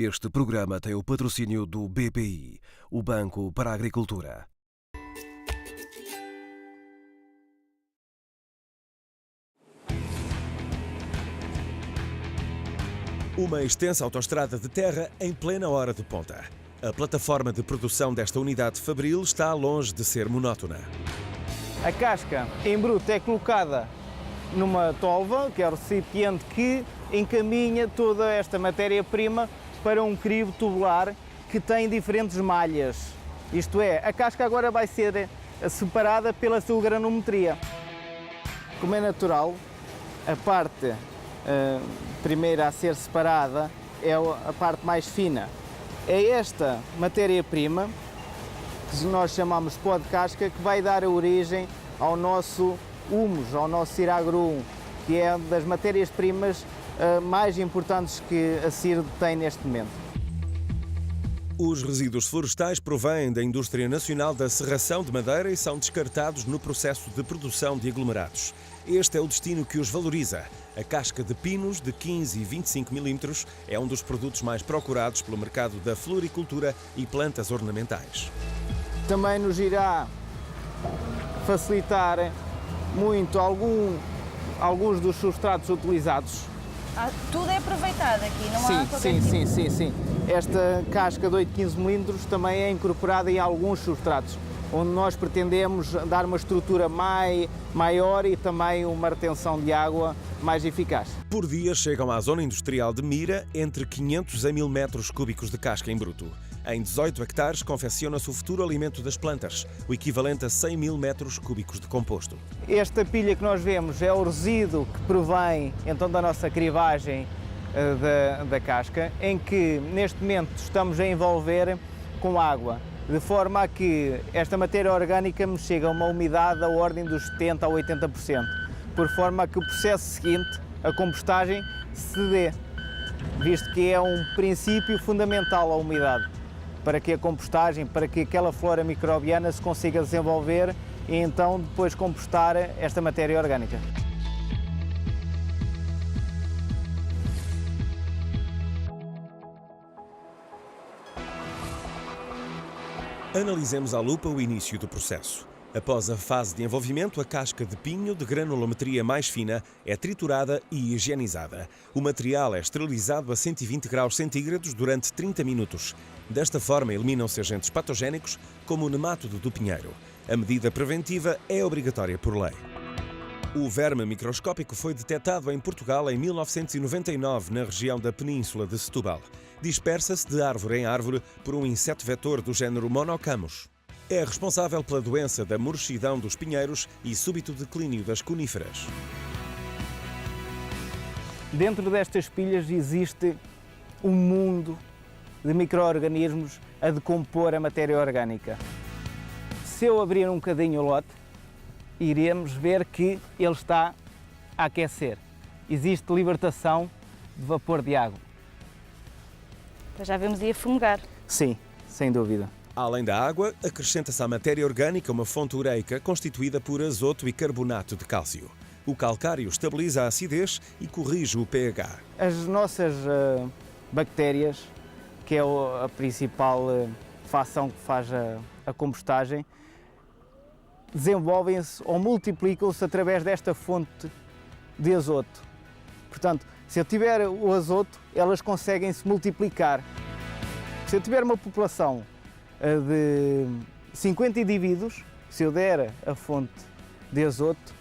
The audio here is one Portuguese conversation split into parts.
Este programa tem o patrocínio do BPI, o Banco para a Agricultura. Uma extensa autoestrada de terra em plena hora de ponta. A plataforma de produção desta unidade fabril está longe de ser monótona. A casca em bruto é colocada numa tolva, que é o recipiente que encaminha toda esta matéria-prima para um crivo tubular que tem diferentes malhas. Isto é, a casca agora vai ser separada pela sua granometria. Como é natural, a parte primeira a ser separada é a parte mais fina. É esta matéria-prima, que nós chamamos pó de casca, que vai dar origem ao nosso humus, ao nosso ciragrum, que é das matérias-primas mais importantes que a CIRD tem neste momento. Os resíduos florestais provêm da indústria nacional da serração de madeira e são descartados no processo de produção de aglomerados. Este é o destino que os valoriza. A casca de pinos de 15 e 25 milímetros é um dos produtos mais procurados pelo mercado da floricultura e plantas ornamentais. Também nos irá facilitar muito alguns dos substratos utilizados. Tudo é aproveitado aqui, não há qualquer tipo... Sim. Esta casca de 8 15 milímetros também é incorporada em alguns substratos, onde nós pretendemos dar uma estrutura maior e também uma retenção de água mais eficaz. Por dia chegam à zona industrial de Mira entre 500 a 1000 metros cúbicos de casca em bruto. Em 18 hectares confecciona-se o futuro alimento das plantas, o equivalente a 100 mil metros cúbicos de composto. Esta pilha que nós vemos é o resíduo que provém então da nossa crivagem da casca, em que neste momento estamos a envolver com água, de forma a que esta matéria orgânica me chega a uma umidade da ordem dos 70% a 80%, por forma a que o processo seguinte, a compostagem, se dê, visto que é um princípio fundamental a umidade, para que a compostagem, para que aquela flora microbiana se consiga desenvolver e então depois compostar esta matéria orgânica. Analisemos à lupa o início do processo. Após a fase de envolvimento, a casca de pinho de granulometria mais fina é triturada e higienizada. O material é esterilizado a 120 graus centígrados durante 30 minutos. Desta forma, eliminam-se agentes patogénicos, como o nemátodo do pinheiro. A medida preventiva é obrigatória por lei. O verme microscópico foi detectado em Portugal em 1999, na região da Península de Setúbal. Dispersa-se de árvore em árvore por um inseto vetor do género Monocamus. É responsável pela doença da murchidão dos pinheiros e súbito declínio das coníferas. Dentro destas pilhas existe um mundo de micro-organismos a decompor a matéria orgânica. Se eu abrir um bocadinho o lote, iremos ver que ele está a aquecer. Existe libertação de vapor de água. Já vemos aí a fumegar. Sim, sem dúvida. Além da água, acrescenta-se à matéria orgânica uma fonte ureica constituída por azoto e carbonato de cálcio. O calcário estabiliza a acidez e corrige o pH. As nossas bactérias, que é a principal fação que faz a compostagem, desenvolvem-se ou multiplicam-se através desta fonte de azoto. Portanto, se eu tiver o azoto, elas conseguem se multiplicar. Se eu tiver uma população de 50 indivíduos, se eu der a fonte de azoto,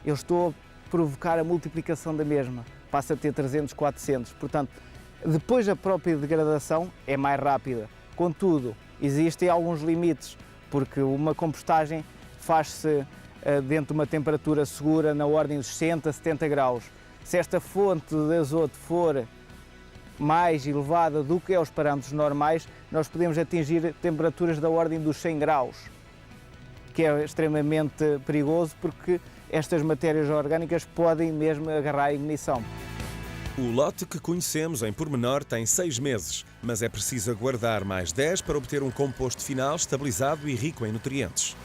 eu estou a provocar a multiplicação da mesma. Passa a ter 300, 400. Portanto, depois a própria degradação é mais rápida. Contudo, existem alguns limites, porque uma compostagem faz-se dentro de uma temperatura segura na ordem dos 60, 70 graus. Se esta fonte de azoto for mais elevada do que é os parâmetros normais, nós podemos atingir temperaturas da ordem dos 100 graus, que é extremamente perigoso porque estas matérias orgânicas podem mesmo agarrar a ignição. O lote que conhecemos em pormenor tem 6 meses, mas é preciso aguardar mais 10 para obter um composto final estabilizado e rico em nutrientes.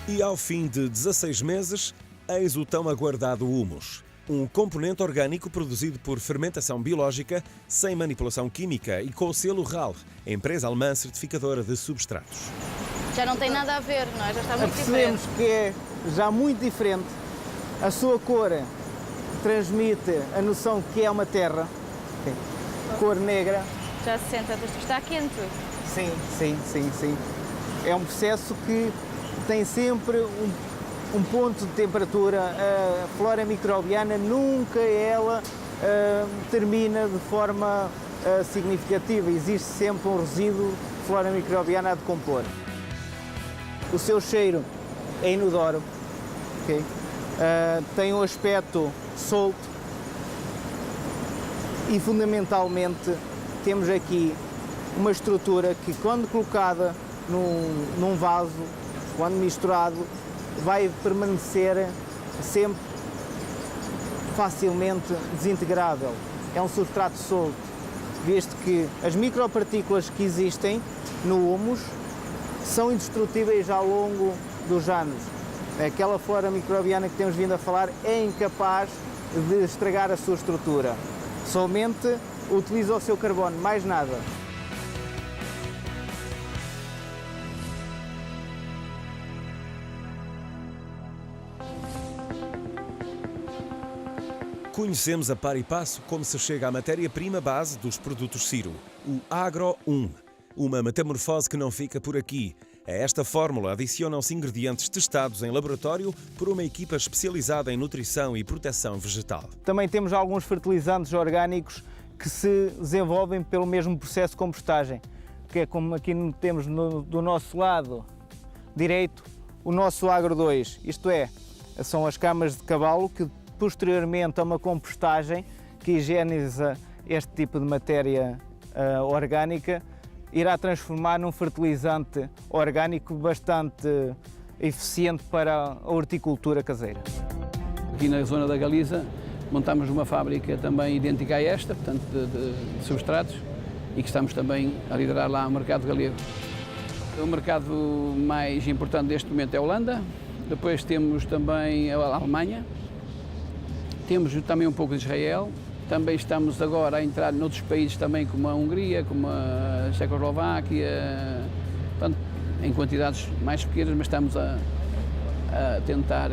E ao fim de 16 meses, eis o tão aguardado humus. um componente orgânico produzido por fermentação biológica, sem manipulação química e com o selo RAL, empresa alemã certificadora de substratos. Já não tem nada a ver, não é? Já está muito Percebemos diferente. que é já muito diferente. A sua cor transmite a noção que é uma terra, cor negra. Já se sente, está quente. Sim. É um processo que tem sempre um ponto de temperatura. A flora microbiana nunca ela termina de forma significativa. Existe sempre um resíduo de flora microbiana a decompor. O seu cheiro é inodoro, okay? Tem um aspecto solto e fundamentalmente temos aqui uma estrutura que, quando colocada num vaso, quando misturado, vai permanecer sempre facilmente desintegrável. É um substrato solto, visto que as micropartículas que existem no humus são indestrutíveis ao longo dos anos. Aquela flora microbiana que temos vindo a falar é incapaz de estragar a sua estrutura. Somente utiliza o seu carbono, mais nada. Conhecemos a par e passo como se chega à matéria-prima base dos produtos Ciro, o Agro 1. Uma metamorfose que não fica por aqui. A esta fórmula adicionam-se ingredientes testados em laboratório por uma equipa especializada em nutrição e proteção vegetal. Também temos alguns fertilizantes orgânicos que se desenvolvem pelo mesmo processo de compostagem, que é como aqui temos do nosso lado direito o nosso Agro 2, isto é, são as camas de cavalo que posteriormente a uma compostagem que higieniza este tipo de matéria orgânica, irá transformar num fertilizante orgânico bastante eficiente para a horticultura caseira. Aqui na zona da Galiza montamos uma fábrica também idêntica a esta, portanto de substratos, e que estamos também a liderar lá o mercado galego. O mercado mais importante neste momento é a Holanda, depois temos também a Alemanha, temos também um pouco de Israel, também estamos agora a entrar noutros países também como a Hungria, como a Checoslováquia, portanto, em quantidades mais pequenas, mas estamos a tentar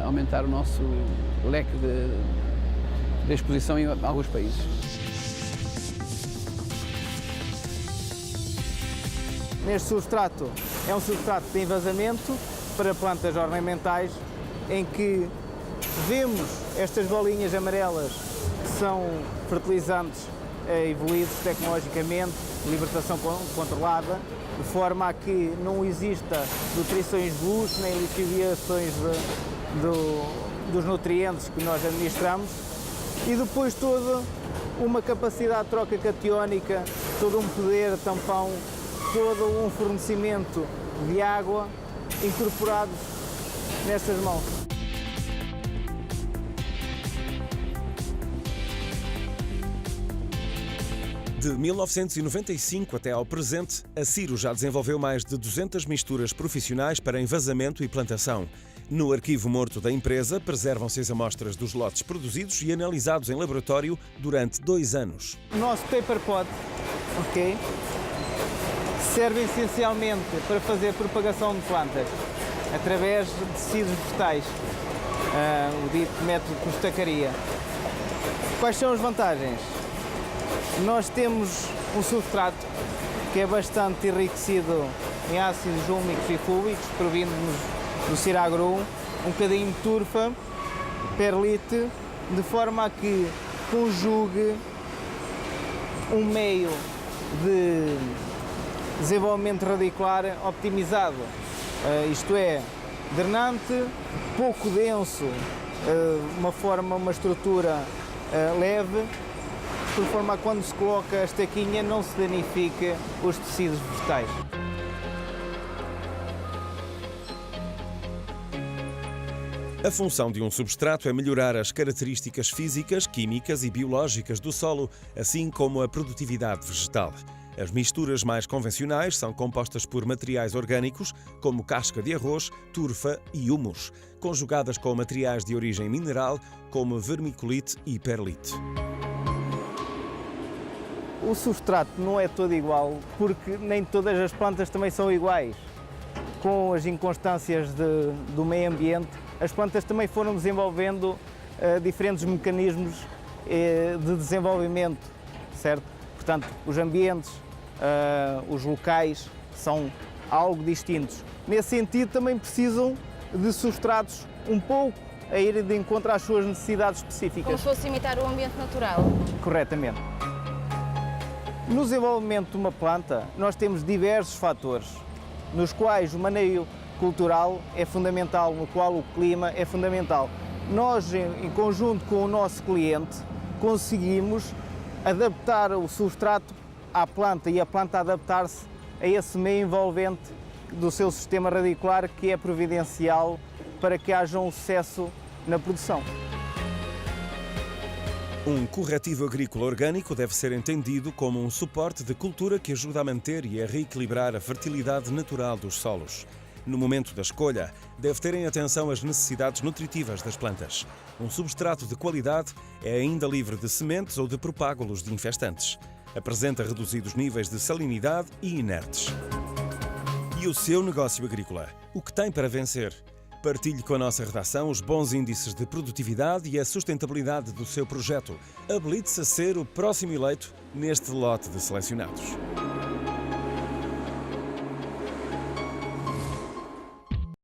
aumentar o nosso leque de exposição em alguns países. Neste substrato, é um substrato de envasamento para plantas ornamentais, em que vemos estas bolinhas amarelas que são fertilizantes evoluídos tecnologicamente, libertação controlada, de forma a que não exista nutrições de luz nem lixiviações dos nutrientes que nós administramos, e depois toda uma capacidade de troca catiónica, todo um poder tampão, todo um fornecimento de água incorporado nestas mãos. De 1995 até ao presente, a Ciro já desenvolveu mais de 200 misturas profissionais para envasamento e plantação. No arquivo morto da empresa, preservam-se as amostras dos lotes produzidos e analisados em laboratório durante 2 anos. O nosso paper pod, ok, serve essencialmente para fazer propagação de plantas através de tecidos vegetais, o dito método de estacaria. Quais são as vantagens? Nós temos um substrato que é bastante enriquecido em ácidos úmicos e fúlbicos, provindo-nos do Ciro Agro 1, um bocadinho de turfa, perlite, de forma a que conjugue um meio de desenvolvimento radicular optimizado, isto é, drenante, pouco denso, uma estrutura leve, por forma a quando se coloca a estaquinha não se danifica os tecidos vegetais. A função de um substrato é melhorar as características físicas, químicas e biológicas do solo, assim como a produtividade vegetal. As misturas mais convencionais são compostas por materiais orgânicos, como casca de arroz, turfa e humus, conjugadas com materiais de origem mineral, como vermiculite e perlite. O substrato não é todo igual, porque nem todas as plantas também são iguais. Com as inconstâncias do meio ambiente, as plantas também foram desenvolvendo diferentes mecanismos de desenvolvimento, certo? Portanto, os ambientes, os locais são algo distintos. Nesse sentido, também precisam de substratos um pouco a ir de encontro às suas necessidades específicas. Como se fosse imitar o ambiente natural. Corretamente. No desenvolvimento de uma planta, nós temos diversos fatores, nos quais o maneio cultural é fundamental, no qual o clima é fundamental. Nós, em conjunto com o nosso cliente, conseguimos adaptar o substrato à planta e a planta adaptar-se a esse meio envolvente do seu sistema radicular, que é providencial para que haja um sucesso na produção. Um corretivo agrícola orgânico deve ser entendido como um suporte de cultura que ajuda a manter e a reequilibrar a fertilidade natural dos solos. No momento da escolha, deve ter em atenção as necessidades nutritivas das plantas. Um substrato de qualidade é ainda livre de sementes ou de propágulos de infestantes. Apresenta reduzidos níveis de salinidade e inertes. E o seu negócio agrícola? O que tem para vencer? Partilhe com a nossa redação os bons índices de produtividade e a sustentabilidade do seu projeto. Habilite-se a ser o próximo eleito neste lote de selecionados.